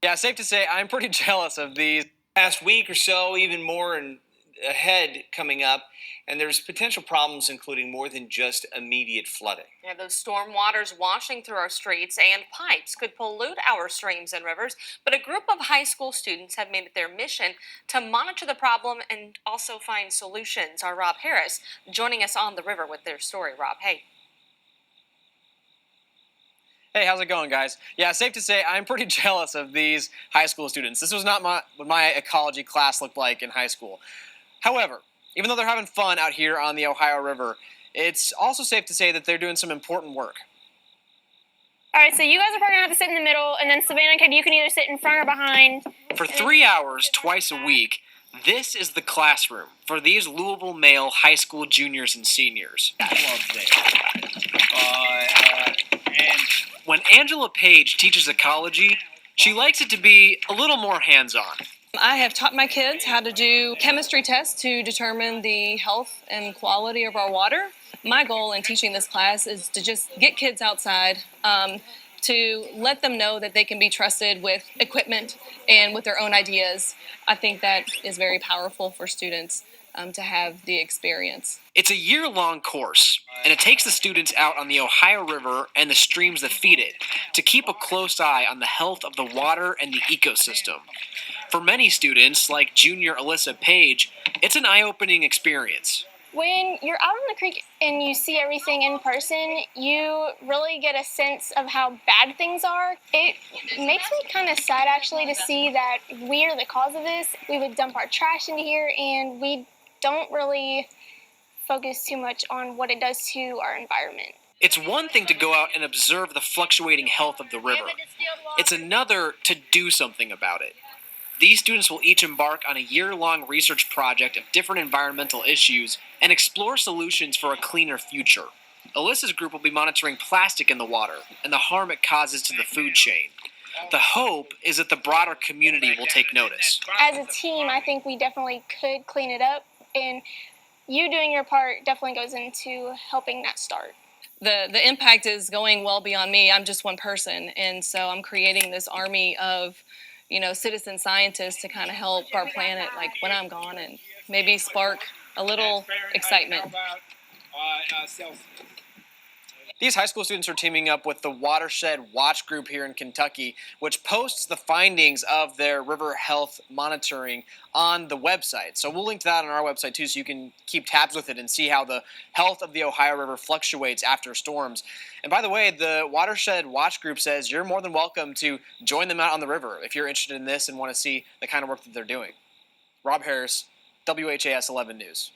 Yeah, safe to say I'm pretty jealous of these. Past week or so, even more and ahead coming up, and there's potential problems including more than just immediate flooding. Yeah, those storm waters washing through our streets and pipes could pollute our streams and rivers, but a group of high school students have made it their mission to monitor the problem and also find solutions. Our Rob Harris joining us on the river with their story. Rob, hey. Hey, how's it going, guys? Yeah, safe to say I'm pretty jealous of these high school students. This was not what my ecology class looked like in high school. However, even though they're having fun out here on the Ohio River, it's also safe to say that they're doing some important work. All right, so you guys are probably going to have to sit in the middle, and then Savannah and Katie, you can either sit in front or behind. For 3 hours, twice a week, this is the classroom for these Louisville male high school juniors and seniors. And when Angela Page teaches ecology, she likes it to be a little more hands-on. I have taught my kids how to do chemistry tests to determine the health and quality of our water. My goal in teaching this class is to just get kids outside, to let them know that they can be trusted with equipment and with their own ideas. I think that is very powerful for students to have the experience. It's a year-long course, and it takes the students out on the Ohio River and the streams that feed it to keep a close eye on the health of the water and the ecosystem. For many students, like junior Alyssa Page, it's an eye-opening experience. When you're out on the creek and you see everything in person, you really get a sense of how bad things are. It makes me kind of sad, actually, to see that we are the cause of this. We would dump our trash into here, and we don't really focus too much on what it does to our environment. It's one thing to go out and observe the fluctuating health of the river. It's another to do something about it. These students will each embark on a year-long research project of different environmental issues and explore solutions for a cleaner future. Alyssa's group will be monitoring plastic in the water and the harm it causes to the food chain. The hope is that the broader community will take notice. As a team, I think we definitely could clean it up, and you doing your part definitely goes into helping that start. The impact is going well beyond me. I'm just one person, and so I'm creating this army of citizen scientists to kind of help our planet, like when I'm gone, and maybe spark a little excitement. These high school students are teaming up with the Watershed Watch Group here in Kentucky, which posts the findings of their river health monitoring on the website. So we'll link to that on our website too, so you can keep tabs with it and see how the health of the Ohio River fluctuates after storms. And by the way, the Watershed Watch Group says you're more than welcome to join them out on the river if you're interested in this and want to see the kind of work that they're doing. Rob Harris, WHAS 11 News.